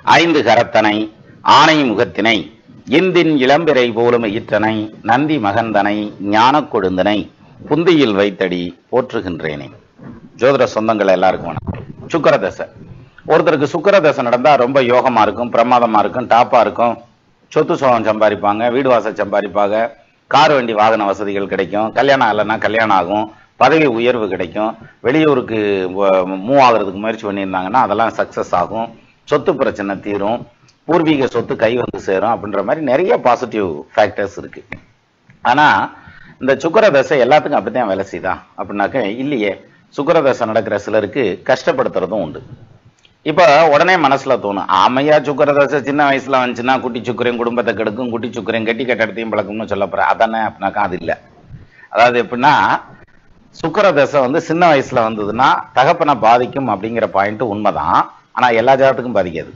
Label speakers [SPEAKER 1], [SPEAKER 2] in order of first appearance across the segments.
[SPEAKER 1] ஐந்து கரத்தனை ஆனை முகத்தினை இந்தின் இளம்பிறை போலும் ஈற்றனை நந்தி மகந்தனை ஞான கொழுந்தனை புந்தியில் வைத்தடி போற்றுகின்றேனே. ஜோதிட சொந்தங்கள் எல்லாருக்கும் வணக்கம். சுக்கிர தசை. ஒருத்தருக்கு சுக்கிர தசை நடந்தா ரொம்ப யோகமா இருக்கும், பிரமாதமா இருக்கும், டாப்பா இருக்கும். சொத்து சோகம் சம்பாதிப்பாங்க, வீடு வாசல் சம்பாதிப்பாங்க, கார் வண்டி வாகன வசதிகள் கிடைக்கும், கல்யாணம் ஆகலைன்னா கல்யாணம் ஆகும், பதவி உயர்வு கிடைக்கும், வெளியூருக்கு மூவ் ஆகுறதுக்கு முயற்சி பண்ணியிருந்தாங்கன்னா அதெல்லாம் சக்சஸ் ஆகும், சொத்து பிரச்சனை தீரும், பூர்வீக சொத்து கை வந்து சேரும் அப்படின்ற மாதிரி நிறைய பாசிட்டிவ் ஃபேக்டர்ஸ் இருக்கு. ஆனா இந்த சுக்கிர தசை எல்லாத்துக்கும் அப்படித்தான் வேலை செய்தா அப்படின்னாக்க இல்லையே. சுக்கிர தசை நடக்கிற சிலருக்கு கஷ்டப்படுத்துறதும் உண்டு. இப்ப உடனே மனசுல தோணும், ஆமையா சுக்கிர தசை சின்ன வயசுல வந்துச்சுன்னா குட்டி சுக்கிரையும் குடும்பத்தை கெடுக்கும், குட்டி சுக்கிரையும் கட்டி கட்டடத்தையும் பழக்கம்னு சொல்ல போற. அதானே அப்படின்னாக்கா அது இல்லை. அதாவது எப்படின்னா சுக்கிர தசை சின்ன வயசுல வந்ததுன்னா தகப்பனை பாதிக்கும் அப்படிங்கிற பாயிண்ட் உண்மைதான். ஆனா எல்லா ஜாதகத்துக்கும் பாதிக்காது.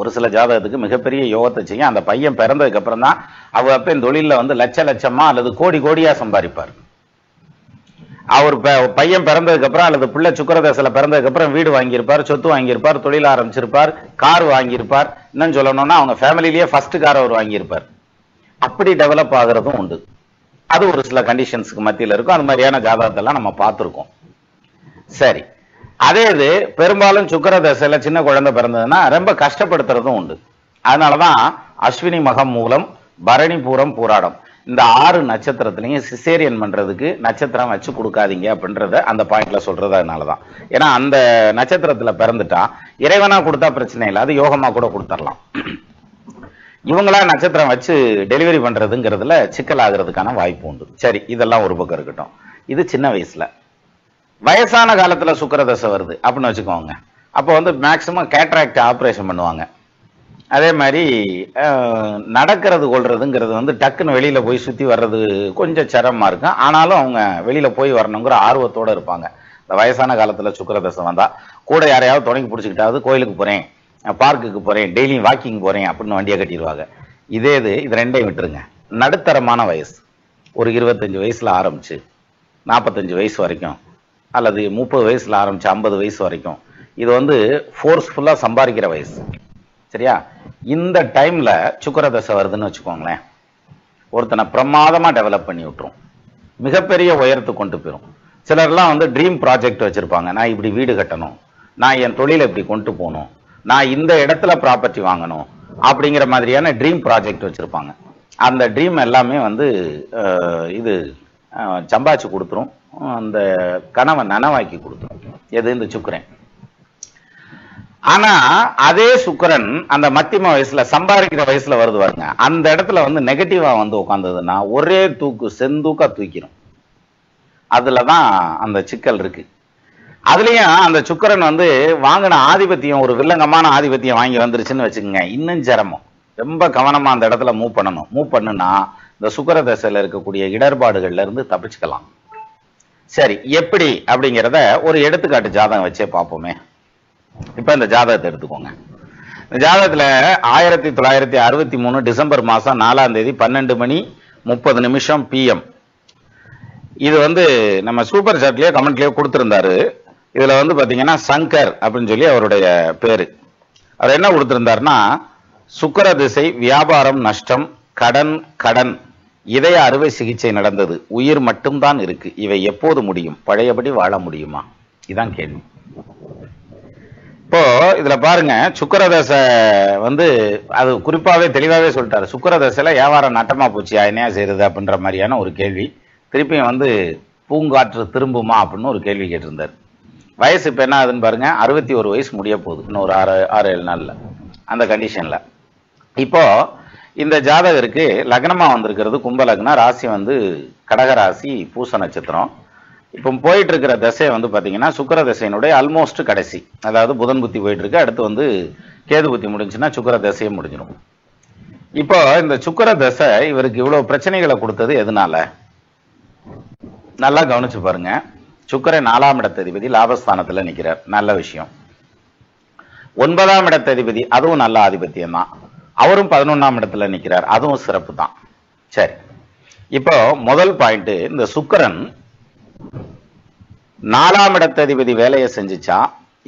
[SPEAKER 1] ஒரு சில ஜாதகத்துக்கு மிகப்பெரிய யோகத்தை செய்யும். அந்த பையன் பிறந்ததுக்கு அப்புறம் தான் அவர் அப்ப தொழில லட்ச லட்சமா அல்லது கோடி கோடியா சம்பாதிப்பார். அவர் பையன் பிறந்ததுக்கு அப்புறம் அல்லது பிள்ளை சுக்கிர தசையில பிறந்ததுக்கு அப்புறம் வீடு வாங்கியிருப்பார், சொத்து வாங்கியிருப்பார், தொழில் ஆரம்பிச்சிருப்பார், கார் வாங்கியிருப்பார். இன்னும் சொல்லணும்னா அவங்க ஃபேமிலிலேயே ஃபர்ஸ்ட் கார் அவர் வாங்கியிருப்பார். அப்படி டெவலப் ஆகுறதும் உண்டு. அது ஒரு சில கண்டிஷன்ஸ்க்கு மத்தியில் இருக்கும். அது மாதிரியான ஜாதகத்தெல்லாம் நம்ம பார்த்துருக்கோம். சரி, அதே இது பெரும்பாலும் சுக்கிர தசையில சின்ன குழந்தை பிறந்ததுன்னா ரொம்ப கஷ்டப்படுத்துறதும் உண்டு. அதனாலதான் அஸ்வினி மகம் மூலம் பரணி பூரம் பூராடம் இந்த 6 நட்சத்திரத்திலையும் சிசேரியன் பண்றதுக்கு நட்சத்திரம் வச்சு கொடுக்காதீங்க அப்படின்றத அந்த பாயிண்ட்ல சொல்றது. அதனாலதான், ஏன்னா அந்த நட்சத்திரத்துல பிறந்துட்டா இறைவனா கொடுத்தா பிரச்சனை இல்லை, அது யோகமா கூட கொடுத்துடலாம். இவங்களா நட்சத்திரம் வச்சு டெலிவரி பண்றதுங்கிறதுல சிக்கல் ஆகிறதுக்கான வாய்ப்பு உண்டு. சரி, இதெல்லாம் ஒரு பக்கம் இருக்கட்டும். இது சின்ன வயசுல. வயசான காலத்துல சுக்கிர தசை வருது அப்படின்னு வச்சுக்கோங்க. அப்போ மேக்சிமம் கேட்ராக்ட் ஆப்ரேஷன் பண்ணுவாங்க. அதே மாதிரி நடக்கிறது கொள்றதுங்கிறது டக்குன்னு வெளியில போய் சுத்தி வர்றது கொஞ்சம் சிரமமா இருக்கும். ஆனாலும் அவங்க வெளியில போய் வரணுங்கிற ஆர்வத்தோட இருப்பாங்க. இந்த வயசான காலத்துல சுக்கிர தசை வந்தா கூட யாரையாவது துணைக்கு பிடிச்சிக்கிட்டாவது கோயிலுக்கு போறேன், பார்க்குக்கு போறேன், டெய்லியும் வாக்கிங் போறேன் அப்படின்னு வண்டியை கட்டிடுவாங்க. இது ரெண்டையும் விட்டுருங்க. நடுத்தரமான வயசு, ஒரு 25 வயசுல ஆரம்பிச்சு 45 வயசு வரைக்கும் அல்லது 30 வயசுல ஆரம்பிச்சு 50 வயசு வரைக்கும் இது ஃபோர்ஸ்ஃபுல்லா சம்பாதிக்கிற வயசு. சரியா? இந்த டைம்ல சுக்கிர தசை வருதுன்னு வச்சுக்கோங்களேன், ஒருத்தனை பிரமாதமா டெவலப் பண்ணி விட்டுரும், மிகப்பெரிய உயரத்துக்கு கொண்டு போயிடும். சிலர்லாம் ட்ரீம் ப்ராஜெக்ட் வச்சிருப்பாங்க. நான் இப்படி வீடு கட்டணும், நான் என் தொழிலை இப்படி கொண்டு போகணும், நான் இந்த இடத்துல ப்ராப்பர்ட்டி வாங்கணும் அப்படிங்கிற மாதிரியான ட்ரீம் ப்ராஜெக்ட் வச்சிருப்பாங்க. அந்த ட்ரீம் எல்லாமே இது சம்பாதிச்சு கொடுத்துரும், அந்த கனவை நனவாக்கி கொடுத்துரும். எது? இந்த சுக்கிரன். ஆனா அதே சுக்கிரன் அந்த மத்தியம வயசுல சம்பாதிக்கிற வயசுல வருது பாருங்க, அந்த இடத்துல நெகட்டிவா உட்கார்ந்ததுன்னா ஒரே தூக்கு செந்தூக்கா தூக்கிடும். அதுலதான் அந்த சிக்கல் இருக்கு. அதுலயும் அந்த சுக்கிரன் வாங்கின ஆதிபத்தியம் ஒரு வில்லங்கமான ஆதிபத்தியம் வாங்கி வந்துருச்சுன்னு வச்சுக்கோங்க, இன்னும் சிரமம். ரொம்ப கவனமா அந்த இடத்துல மூவ் பண்ணணும். மூவ் பண்ணுனா இந்த சுக்கிர தசையில இருக்கக்கூடிய இடர்பாடுகள்ல இருந்து தப்பிச்சுக்கலாம். சரி, எப்படி அப்படிங்கிறத ஒரு எடுத்துக்காட்டு ஜாதகம் வச்சே பார்ப்போமே. இப்ப இந்த ஜாதகத்தை எடுத்துக்கோங்க. இந்த ஜாதகத்துல 1963 டிசம்பர் மாசம் 4ஆம் தேதி 12:30 PM. இது நம்ம சூப்பர் சாட்லயே கமெண்ட்லயே கொடுத்திருந்தாரு. இதுல பாத்தீங்கன்னா சங்கர் அப்படின்னு சொல்லி அவருடைய பேரு. அவர் என்ன கொடுத்திருந்தாருன்னா, சுக்கிர திசை, வியாபாரம் நஷ்டம், கடன், இதய அறுவை சிகிச்சை நடந்தது, உயிர் மட்டும்தான் இருக்கு, இவை எப்போது முடியும், பழையபடி வாழ முடியுமா? இதான் கேள்வி. இப்போ இதுல பாருங்க, சுக்கிர தசை அது குறிப்பாவே தெளிவாவே சொல்லிட்டாரு. சுக்கிர தசையில வியாபாரம் நட்டமா போச்சு, என்னையா செய்யறது அப்படின்ற மாதிரியான ஒரு கேள்வி. திருப்பியும் பூங்காற்று திரும்புமா அப்படின்னு ஒரு கேள்வி கேட்டிருந்தார். வயசு இப்ப என்ன ஆகுதுன்னு பாருங்க, 61 வயசு முடிய போகுது இன்னும் ஒரு 6-7 நாள்ல. அந்த கண்டிஷன்ல இப்போ இந்த ஜாதகருக்கு லக்னமா வந்திருக்கிறது கும்ப லக்னம், ராசி கடக ராசி, பூச நட்சத்திரம். இப்போ போயிட்டு இருக்கிற தசை பாத்தீங்கன்னா சுக்கிர தசையினுடைய ஆல்மோஸ்ட் கடைசி. அதாவது புதன் புத்தி போயிட்டு இருக்கு, அடுத்து கேது புத்தி முடிஞ்சுன்னா சுக்கிர தசையே முடிஞ்சிடும். இப்போ இந்த சுக்கிர தசை இவருக்கு இவ்வளவு பிரச்சனைகளை கொடுத்தது எதனால? நல்லா கவனிச்சு பாருங்க. சுக்கிரன் 4ஆம் இடத்ததிபதி லாபஸ்தானத்துல நிக்கிறார், நல்ல விஷயம். 9ஆம் இடத்ததிபதி அதுவும் நல்ல ஆதிபத்தியம் தான், அவரும் 11ஆம் இடத்துல நிக்கிறார், அதுவும் சிறப்பு தான். சரி, இப்போ முதல் பாயிண்ட், இந்த சுக்கிரன் 4ஆம் இடத்ததிபதி வேலையை செஞ்சுச்சா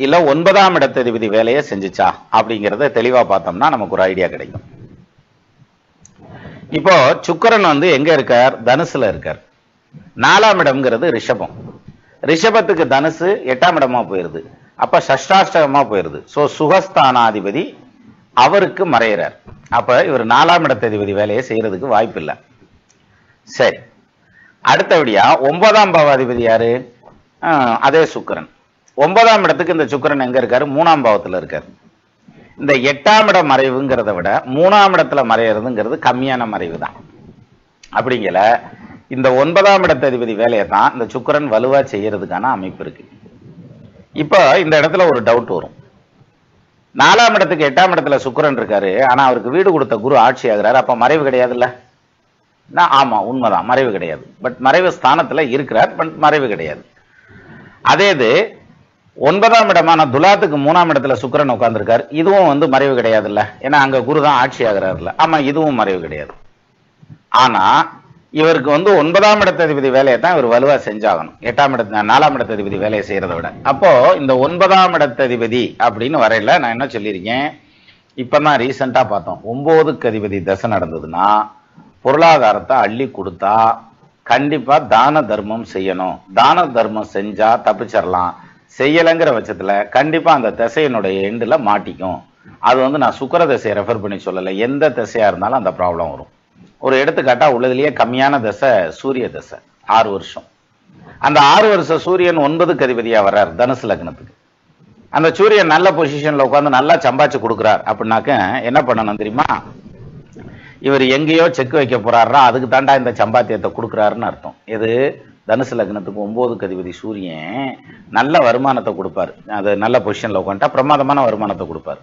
[SPEAKER 1] இல்ல 9ஆம் இடத்ததிபதி வேலையை செஞ்சுச்சா அப்படிங்கறத தெளிவா பார்த்தோம்னா நமக்கு ஒரு ஐடியா கிடைக்கும். இப்போ சுக்கிரன் வந்து எங்க இருக்கார்? தனுசுல இருக்கார். 4ஆம் இடம்ங்கிறது ரிஷபம். ரிஷபத்துக்கு தனுசு 8ஆம் இடமா போயிருது. அப்ப சஷ்டாஷ்டகமா போயிருது. சோ சுகஸ்தானாதிபதி அவருக்கு மறையிறார். அப்ப இவர் 4ஆம் இடத்ததிபதி வேலையை செய்யறதுக்கு வாய்ப்பு இல்லை. சரி, அடுத்தபடியா 9ஆம் பாவாதிபதி யாரு? அதே சுக்கிரன். 9ஆம் இடத்துக்கு இந்த சுக்கிரன் எங்க இருக்காரு? 3ஆம் பாவத்துல இருக்காரு. இந்த 8ஆம் இட மறைவுங்கிறத விட 3ஆம் இடத்துல மறையிறதுங்கிறது கம்மியான மறைவு தான். அப்படிங்கல இந்த 9ஆம் இடத்ததிபதி வேலையை தான் இந்த சுக்கிரன் வலுவா செய்யறதுக்கான அமைப்பு இருக்கு. இப்ப இந்த இடத்துல ஒரு டவுட் வரும். 4ஆம் இடத்துக்கு 8ஆம் இடத்துல சுக்கிரன் இருக்காரு, ஆனா அவருக்கு வீடு கொடுத்த குரு ஆட்சி ஆகிறாரு. அப்ப மறைவு கிடையாதுல்ல? ஆமா, உண்மைதான், மறைவு கிடையாது. பட் மறைவு ஸ்தானத்துல இருக்கிறார், பட் மறைவு கிடையாது. அதே இது 9ஆம் இடமான துலாத்துக்கு 3ஆம் இடத்துல சுக்கிரன் உட்கார்ந்துருக்காரு, இதுவும் வந்து மறைவு கிடையாதுல்ல? ஏன்னா அங்க குரு தான் ஆட்சி ஆகிறாருல்ல. ஆமா, இதுவும் மறைவு கிடையாது. ஆனா இவருக்கு வந்து 9ஆம் இடத்ததிபதி வேலையை தான் இவர் வலுவா செஞ்சாகணும், 4ஆம் இடத்ததிபதி வேலையை செய்யறதை விட. அப்போ இந்த 9ஆம் இடத்ததிபதி அப்படின்னு வரையில நான் என்ன சொல்லியிருக்கேன், இப்பதான் ரீசெண்டா பார்த்தோம், 9க்கு அதிபதி தசை நடந்ததுன்னா பொருளாதாரத்தை அள்ளி கொடுத்தா கண்டிப்பா தான தர்மம் செய்யணும். தான தர்மம் செஞ்சா தப்பிச்சிடலாம், செய்யலைங்கிற பட்சத்துல கண்டிப்பா அந்த திசையினுடைய எண்டுல மாட்டிக்கும். அது வந்து நான் சுக்கிர திசையை ரெஃபர் பண்ணி சொல்லலை, எந்த திசையா இருந்தாலும் அந்த ப்ராப்ளம் வரும். ஒரு எடுத்துக்காட்டா உள்ளதுலயே கம்மியான தசை சூரிய தசை, 6 வருஷம். அந்த 6 வருஷம் சூரியன் 9க்கு அதிபதியா வர்றார் தனுசு லக்னத்துக்கு. அந்த சூரியன் நல்ல பொசிஷன்ல உட்காந்து நல்லா சம்பாதிச்சு கொடுக்குறார் அப்படின்னாக்க என்ன பண்ணணும் தெரியுமா? இவர் எங்கேயோ செக் வைக்க போறாருன்னா அதுக்கு தாண்டா இந்த சம்பாத்தியத்தை கொடுக்குறாருன்னு அர்த்தம். எது? தனுசு லக்னத்துக்கு 9க்கு அதிபதி சூரியன் நல்ல வருமானத்தை கொடுப்பாரு. அது நல்ல பொசிஷன்ல உட்காந்துட்டா பிரமாதமான வருமானத்தை கொடுப்பாரு.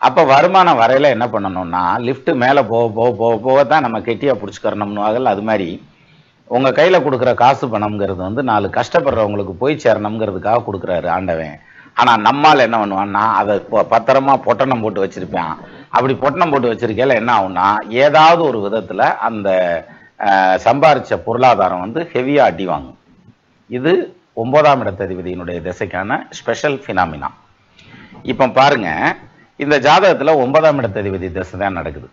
[SPEAKER 1] அப்ப வருமானம் வரையில என்ன பண்ணணும்னா லிப்ட் மேல போகத்தான் நம்ம கெட்டியா பிடிச்சுக்கறணும்னு. அது மாதிரி உங்க கையில கொடுக்குற காசு பணம்ங்கிறது வந்து 4 கஷ்டப்படுறவங்களுக்கு போய் சேரணுங்கிறதுக்காக கொடுக்குறாரு ஆண்டவன். ஆனா நம்மால் என்ன பண்ணுவான்னா அதை பத்திரமா பொட்டணம் போட்டு வச்சிருப்பான். அப்படி பொட்டணம் போட்டு வச்சிருக்கையில என்ன ஆகும்னா ஏதாவது ஒரு விதத்துல அந்த சம்பாரிச்ச பொருளாதாரம் வந்து ஹெவியா அடி வாங்கும். இது 9ஆம் இடத்ததிபதியினுடைய திசைக்கான ஸ்பெஷல் பினாமினா. இப்ப பாருங்க, இந்த ஜாதகத்துல 9ஆம் இடத்ததிபதி தசை தான் நடக்குது.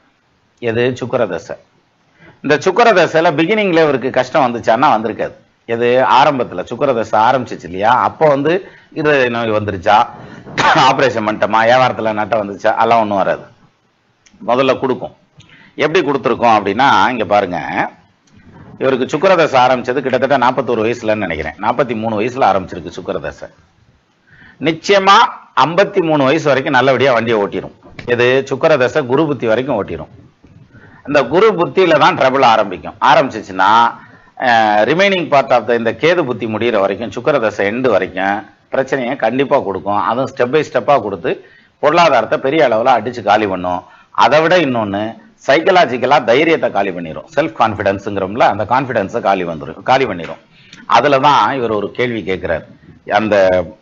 [SPEAKER 1] எது? சுக்கிர தசை. இந்த சுக்கிர தசையில பிகினிங்ல இவருக்கு கஷ்டம் வந்துச்சான்னா வந்திருக்காது. எது? ஆரம்பத்துல சுக்கிர தசை ஆரம்பிச்சிச்சு இல்லையா, அப்போ வந்து இருதய நோய் வந்துருச்சா, ஆபரேஷன் பண்ணிட்டோமா, வியாபாரத்துல நட்டம் வந்துச்சா, அதெல்லாம் ஒன்றும் வராது. முதல்ல கொடுக்கும். எப்படி கொடுத்துருக்கோம் அப்படின்னா இங்க பாருங்க, இவருக்கு சுக்கிர தசை ஆரம்பிச்சது கிட்டத்தட்ட 41 வயசுலன்னு நினைக்கிறேன். 43 வயசுல ஆரம்பிச்சிருக்கு சுக்கிர தசை. நிச்சயமா 53 வயசு வரைக்கும் நல்லபடியா வண்டியை ஓட்டிடும். இது சுக்கிர தசை குரு புத்தி வரைக்கும் ஓட்டிடும். அந்த குரு புத்தியில தான் ட்ரபிள் ஆரம்பிக்கும். ஆரம்பிச்சிச்சுன்னா ரிமைனிங் பார்ட் ஆஃப் இந்த கேது புத்தி முடிகிற வரைக்கும் சுக்கிர தசை எண்டு வரைக்கும் பிரச்சனையை கண்டிப்பா கொடுக்கும். அதுவும் ஸ்டெப் பை ஸ்டெப்பா கொடுத்து பொருளாதாரத்தை பெரிய அளவுல அடிச்சு காலி பண்ணும். அதை விட இன்னொன்னு சைக்கலாஜிக்கலா தைரியத்தை காலி பண்ணிடும். செல்ஃப் கான்பிடன்ஸுங்கிறோம்ல, அந்த கான்பிடன்ஸை காலி பண்ணிடும். அதுலதான் இவர் ஒரு கேள்வி கேட்கிறார். அந்த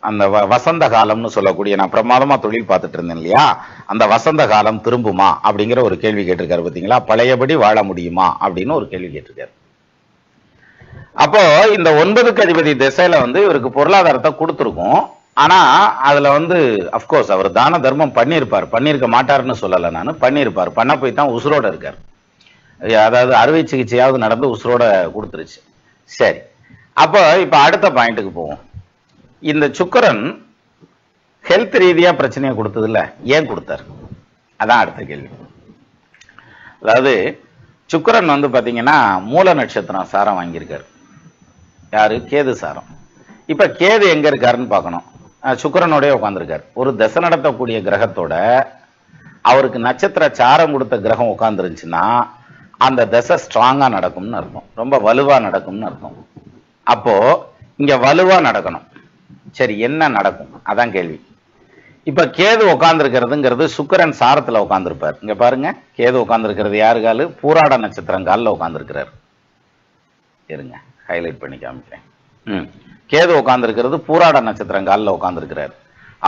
[SPEAKER 1] அந்த வசந்த காலம்னு சொல்லக்கூடிய, நான் பிரமாதமா தொழில் பார்த்துட்டு இருந்தேன் இல்லையா, அந்த வசந்த காலம் திரும்புமா அப்படிங்கிற ஒரு கேள்வி கேட்டிருக்காரு. பாத்தீங்களா, பழையபடி வாழ முடியுமா அப்படின்னு ஒரு கேள்வி கேட்டிருக்காரு. அப்போ இந்த 9க்கு அதிபதி திசையில வந்து இவருக்கு பொருளாதாரத்தை கொடுத்துருக்கும். ஆனா அதுல வந்து அப்கோர்ஸ் அவர் தான தர்மம் பண்ணியிருப்பார், பண்ணியிருக்க மாட்டாருன்னு சொல்லலை, நான் பண்ணியிருப்பார். பண்ண போய் தான் உசுரோட இருக்கார். அதாவது அறுவை சிகிச்சையாவது நடந்து உசுரோட கொடுத்துருச்சு. சரி, அப்போ இப்ப அடுத்த பாயிண்ட்டுக்கு போவோம். இந்த சுக்கிரன் ஹெல்த் ரீதியா பிரச்சனையை கொடுத்தது இல்ல, ஏன் கொடுத்தார்? அதான் அடுத்த கேள்வி. அதாவது சுக்கிரன் வந்து பாத்தீங்கன்னா மூல நட்சத்திரம் சாரம் வாங்கியிருக்காரு. யாரு? கேது சாரம். இப்ப கேது எங்க இருக்காருன்னு பார்க்கணும். சுக்கிரனோட உட்கார்ந்துருக்காரு. ஒரு தசை நடத்தக்கூடிய கிரகத்தோட அவருக்கு நட்சத்திர சாரம் கொடுத்த கிரகம் உட்கார்ந்துருந்துச்சுன்னா அந்த தசை ஸ்ட்ராங்கா நடக்கும்னு அர்த்தம், ரொம்ப வலுவா நடக்கும்னு அர்த்தம். அப்போ இங்க வலுவா நடக்கணும். சரி, என்ன நடக்கும்? அதான் கேள்வி. இப்ப கேது உட்கார்ந்துருக்கிறதுங்கிறது சுக்கிரன் சாரத்துல உட்கார்ந்துருப்பார். இங்க பாருங்க, கேது உட்கார்ந்துருக்கிறது யாரு காலு? பூராட நட்சத்திரம் காலில் உட்கார்ந்துருக்கிறார். இருங்க, ஹைலைட் பண்ணி காமிக்கிறேன். கேது உட்கார்ந்துருக்கிறது பூராட நட்சத்திரம் காலில் உட்கார்ந்துருக்கிறார்.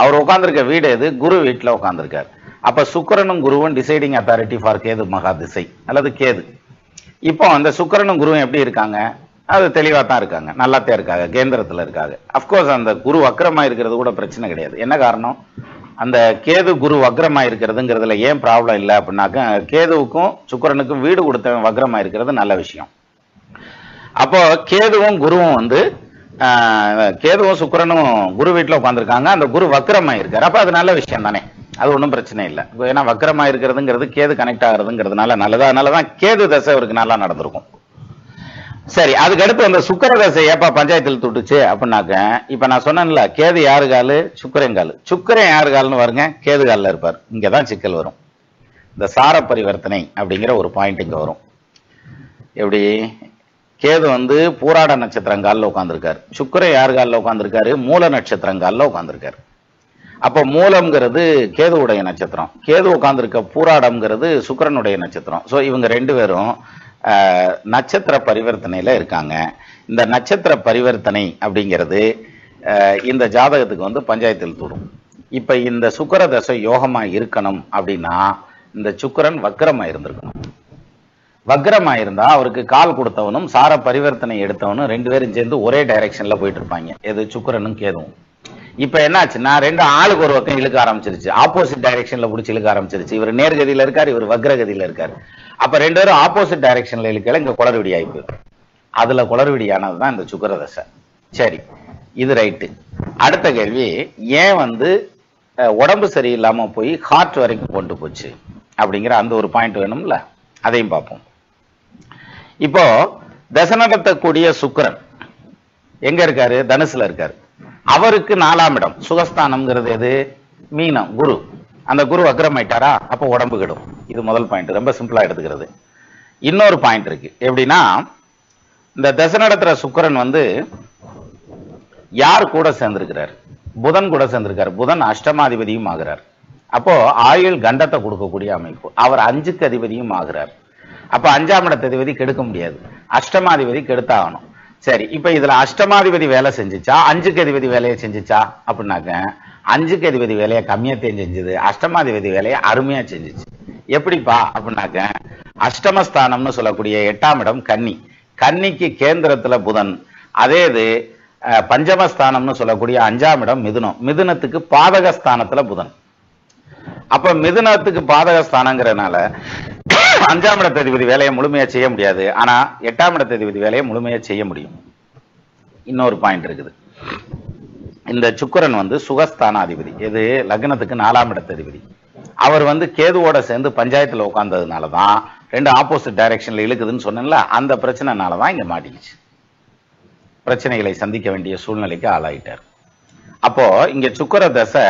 [SPEAKER 1] அவர் உட்கார்ந்துருக்க வீடு எது? குரு வீட்டுல உட்கார்ந்துருக்கார். அப்ப சுக்கிரனும் குருவும் டிசைடிங் அத்தாரிட்டி ஃபார் கேது மகா திசை அல்லது கேது. இப்போ அந்த சுக்கிரனும் குருவும் எப்படி இருக்காங்க? அது தெளிவா தான் இருக்காங்க, நல்லாத்தான் இருக்காங்க, கேந்திரத்துல இருக்காங்க. அப்கோர்ஸ் அந்த குரு வக்ரமா இருக்கிறது கூட பிரச்சனை கிடையாது. என்ன காரணம், அந்த கேது குரு வக்ரமா இருக்கிறதுங்கிறதுல ஏன் ப்ராப்ளம் இல்லை அப்படின்னாக்க, கேதுவுக்கும் சுக்கிரனுக்கும் வீடு கொடுத்தவன் வக்ரமா இருக்கிறது நல்ல விஷயம். அப்போ கேதுவும் குருவும் வந்து கேதுவும் சுக்கிரனும் குரு வீட்டில் உட்காந்துருக்காங்க, அந்த குரு வக்ரமா இருக்காரு. அப்ப அது நல்ல விஷயம் தானே, அது ஒன்றும் பிரச்சனை இல்லை. ஏன்னா வக்ரமா இருக்கிறதுங்கிறது கேது கனெக்ட் ஆகுறதுங்கிறதுனால நல்லதா, அதனாலதான் கேது தசை அவருக்கு நல்லா நடந்திருக்கும். சரி, அதுக்கு அடுத்து அந்த சுக்கிர தசை ஏப்பா பஞ்சாயத்தில் தொட்டுச்சு அப்படின்னாக்க, இப்ப நான் சொன்னேன்ல கேது யாரு காலு, சுக்கிரன் காலு. சுக்கிரன் யாரு கால்னு பாருங்க, கேது காலில் இருப்பார். இங்கதான் சிக்கல் வரும். இந்த சார பரிவர்த்தனை அப்படிங்கிற ஒரு பாயிண்ட் இங்க வரும். எப்படி, கேது வந்து பூராட நட்சத்திரங்காலில் உட்காந்துருக்காரு, சுக்கிரன் யாரு காலில் உட்காந்துருக்காரு, மூல நட்சத்திரங்காலில் உட்காந்துருக்காரு. அப்ப மூலம்ங்கிறது கேதுவுடைய நட்சத்திரம், கேது உட்காந்துருக்க பூராடம்ங்கிறது சுக்கிரனுடைய நட்சத்திரம். ஸோ இவங்க ரெண்டு பேரும் நட்சத்திர பரிவர்த்தனையில இருக்காங்க. இந்த நட்சத்திர பரிவர்த்தனை அப்படிங்கிறது இந்த ஜாதகத்துக்கு வந்து பஞ்சாயத்தில் தூடும். இப்ப இந்த சுக்கிர தசை யோகமா இருக்கணும் அப்படின்னா இந்த சுக்கிரன் வக்ரமா இருந்திருக்கணும். வக்ரமா இருந்தா அவருக்கு கால் கொடுத்தவனும் சார பரிவர்த்தனை எடுத்தவனும் ரெண்டு பேரும் சேர்ந்து ஒரே டைரக்ஷன்ல போயிட்டு இருப்பாங்க. எது, சுக்கிரனும் கேதுவும். இப்ப என்னாச்சுன்னா ரெண்டு ஆளுக்கு ஒரு பக்கம் இழுக்க ஆரம்பிச்சிருச்சு, ஆப்போசிட் டைரக்ஷன்ல பிடிச்சி இழுக்க ஆரம்பிச்சிருச்சு. இவர் நேர்கதியில இருக்காரு, இவர் வக்ரகதியில இருக்காரு. அப்ப ரெண்டு பேரும் ஆப்போசிட் டைரக்ஷன்ல இழுக்கல, இங்க குளறுபடி ஆயிப்பு. அதுல குளறுபடியானதுதான் இந்த சுக்கிர தசை. சரி, இது ரைட்டு. அடுத்த கேள்வி, ஏன் வந்து உடம்பு சரியில்லாம போய் ஹார்ட் வரைக்கும் கொண்டு போச்சு அப்படிங்கிற அந்த ஒரு பாயிண்ட் வேணும்ல, அதையும் பார்ப்போம். இப்போ தசை நடத்தக்கூடிய சுக்கிரன் எங்க இருக்காரு, தனுசுல இருக்காரு. அவருக்கு 4ஆம் இடம் சுகஸ்தானம்ங்கிறது எது, மீனம், குரு. அந்த குரு வக்ரமாயிட்டாரா, அப்ப உடம்பு கெடும். இது முதல் பாயிண்ட், ரொம்ப சிம்பிளா எடுத்துக்கிறது. இன்னொரு பாயிண்ட் இருக்கு. எப்படின்னா, இந்த தசை நடத்துற சுக்கிரன் வந்து யார் கூட சேர்ந்திருக்கிறார், புதன் கூட சேர்ந்திருக்காரு. புதன் அஷ்டமாதிபதியும் ஆகிறார். அப்போ ஆயுள் கண்டத்தை கொடுக்கக்கூடிய அமைப்பு. அவர் 5க்கு அதிபதியும் ஆகிறார். அப்ப 5ஆம் இடத்த அதிபதி கெடுக்க முடியாது, அஷ்டமாதிபதி கெடுத்தாகணும். சரி, இப்ப இதுல அஷ்டமாதிபதி வேலை செஞ்சுச்சா 5க்கு அதிபதி வேலையை செஞ்சுச்சா அப்படின்னாக்க, 5க்கு அதிபதி வேலையை கம்மியாத்தையும் செஞ்சுது, அஷ்டமாதிபதி வேலையை அருமையா செஞ்சுச்சு. எப்படிப்பா அப்படின்னாக்க, அஷ்டமஸ்தானம்னு சொல்லக்கூடிய 8ஆம் இடம் கன்னி, கன்னிக்கு கேந்திரத்துல புதன். அதே இது பஞ்சமஸ்தானம்னு சொல்லக்கூடிய 5ஆம் இடம் மிதுனம், மிதுனத்துக்கு பாதகஸ்தானத்துல புதன். அப்ப மிதுனத்துக்கு பாதகஸ்தானங்கிறதுனால 5ஆம் இடத்த அதிபதி வேலையை முழுமையா செய்ய முடியாது, ஆனா 8ஆம் இடத்த அதிபதி வேலையை முழுமையா செய்ய முடியும். இன்னொரு பாயிண்ட் இருக்குது. இந்த சுக்கிரன் வந்து சுகஸ்தான அதிபதி, இது லக்னத்துக்கு 4ஆம் இடத்த அதிபதி. அவர் வந்து கேதுவோட சேர்ந்து பஞ்சாயத்துல உட்கார்ந்ததுனாலதான் ரெண்டு ஆப்போசிட் டைரக்ஷன்ல இழுக்குதுன்னு சொன்னேன்ல, அந்த பிரச்சனைனாலதான் இங்க மாட்டிக்கிச்சு. பிரச்சனைகளை சந்திக்க வேண்டிய சூழ்நிலைக்கு ஆளாயிட்டார். அப்போ இங்க சுக்கிர தசை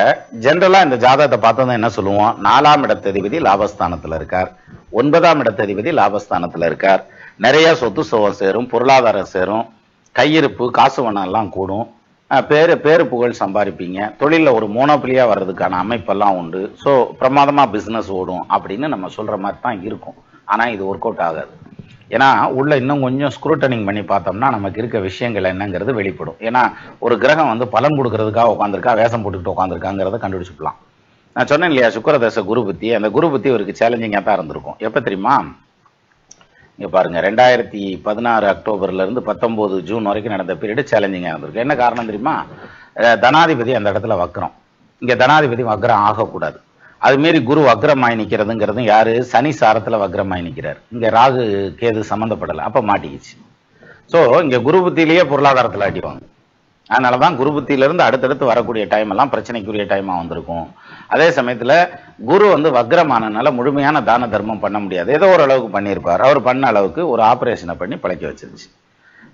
[SPEAKER 1] ஜெனரலா இந்த ஜாதகத்தை பார்த்தோம்னா என்ன சொல்லுவோம், 4ஆம் இடத்த அதிபதி லாபஸ்தானத்துல இருக்கார், 9ஆம் இடத்த அதிபதி லாபஸ்தானத்துல இருக்கார். நிறைய சொத்து சுகம் சேரும், பொருளாதாரம் சேரும், கையிருப்பு காசு வனம் எல்லாம் கூடும், பேரு புகழ் சம்பாதிப்பீங்க, தொழில ஒரு மோனோபிலியா வர்றதுக்கான அமைப்பெல்லாம் உண்டு. ஸோ பிரமாதமா பிசினஸ் ஓடும் அப்படின்னு நம்ம சொல்ற மாதிரி தான் இருக்கும். ஆனா இது ஒர்க் அவுட் ஆகாது. ஏன்னா உள்ள இன்னும் கொஞ்சம் ஸ்க்ரூட்டனிங் பண்ணி பார்த்தோம்னா நமக்கு இருக்க விஷயங்கள் என்னங்கிறது வெளிப்படும். ஏன்னா ஒரு கிரகம் வந்து பலன் கொடுக்கறதுக்காக உட்காந்துருக்கா, வேஷம் போட்டுக்கிட்டு உட்காந்துருக்காங்கிறத கண்டுபிடிச்சுக்கலாம். நான் சொன்னேன் இல்லையா, சுக்கிரதசை குரு புத்தி, அந்த குரு புத்தி இவருக்கு சேலஞ்சிங்காக தான் இருந்திருக்கும். எப்போ தெரியுமா, இங்க பாருங்க, 2016 அக்டோபர்ல இருந்து 19 ஜூன் வரைக்கும் நடந்த பீரியட் சேலஞ்சிங்கா இருந்திருக்கு. என்ன காரணம் தெரியுமா, தனாதிபதி அந்த இடத்துல வக்ரம். இங்க தனாதிபதி வக்ரம் ஆகக்கூடாது. அது மாரி குரு வக்ரமாய் நிக்கிறதுங்கிறதும் யாரு, சனி சாரத்துல வக்ரமாய் நிக்கிறார். இங்க ராகு கேது சம்பந்தப்படலை, அப்ப மாட்டிக்கிச்சு. சோ இங்க குரு புத்தியிலேயே பொருளாதாரத்துல அடிவாங்க. அதனாலதான் குரு புத்தியிலிருந்து அடுத்தடுத்து வரக்கூடிய டைம் எல்லாம் பிரச்சனைக்குரிய டைமா வந்திருக்கும். அதே சமயத்துல குரு வந்து வக்ரமானனால முழுமையான தான தர்மம் பண்ண முடியாது, ஏதோ ஒரு அளவுக்கு பண்ணியிருப்பார். அவர் பண்ண அளவுக்கு ஒரு ஆபரேஷனை பண்ணி பழைக்க வச்சிருச்சு.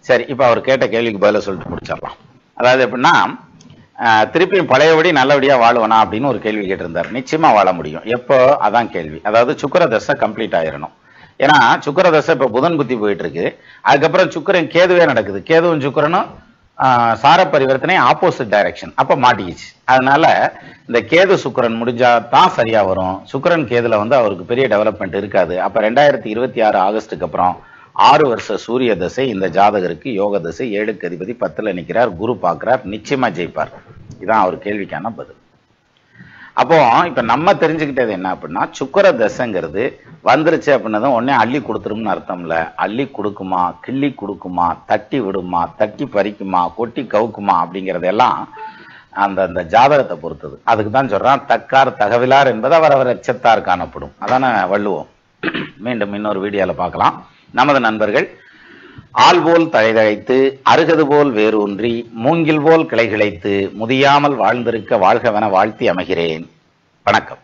[SPEAKER 1] சரி, இப்ப அவர் கேட்ட கேள்விக்கு பதில சொல்லிட்டு முடிச்சிடலாம். அதாவது எப்படின்னா, திருப்பியும் பழையபடி நல்லபடியா வாழுவனா அப்படின்னு ஒரு கேள்வி கேட்டிருந்தார். நிச்சயமா வாழ முடியும். எப்போ, அதான் கேள்வி. அதாவது சுக்கிர தசை கம்ப்ளீட் ஆயிரணும். ஏன்னா சுக்கிர தசை இப்ப புதன் புத்தி போயிட்டு இருக்கு, அதுக்கப்புறம் சுக்கிரன் கேதுவே நடக்குது, கேதுவும் சுக்கிரனும் சார பரிவர்த்தனை ஆப்போசிட் டைரக்ஷன், அப்ப மாட்டிக்கிச்சு. அதனால இந்த கேது சுக்கிரன் முடிஞ்சா தான் சரியா வரும். சுக்கிரன் கேதுல வந்து அவருக்கு பெரிய டெவலப்மெண்ட் இருக்காது. அப்ப 2026 ஆகஸ்டுக்கு அப்புறம் 6 வருஷ சூரிய தசை இந்த ஜாதகருக்கு யோக தசை. 7க்கு அதிபதி 10ல நிற்கிறார், குரு பார்க்கிறார், நிச்சயமா ஜெயிப்பார். இதான் அவர் கேள்விக்கான பதில். அப்போ இப்ப நம்ம தெரிஞ்சுக்கிட்டது என்ன அப்படின்னா, சுக்கிர தசைங்கிறது வந்துருச்சு அப்படின்னதும் உடனே அள்ளி கொடுத்துரும்னு அர்த்தம் இல்ல. அள்ளி கொடுக்குமா, கிள்ளி கொடுக்குமா, தட்டி விடுமா, தட்டி பறிக்குமா, கொட்டி கவுக்குமா அப்படிங்கறதெல்லாம் அந்த ஜாதகத்தை பொறுத்தது. அதுக்கு தான் சொல்றான், தக்கார் தகவலார் என்பது அவரவர் எச்சத்தார் காணப்படும். அதான வள்ளுவம். மீண்டும் இன்னொரு வீடியோல பார்க்கலாம். நமது நண்பர்கள் ஆள் போல் தழைதழைத்து அருகது போல் வேரூன்றி மூங்கில் போல் கிளை கிளைத்து முதியாமல் வாழ்ந்திருக்க வாழ்கவென வாழ்த்தி அமைகிறேன். வணக்கம்.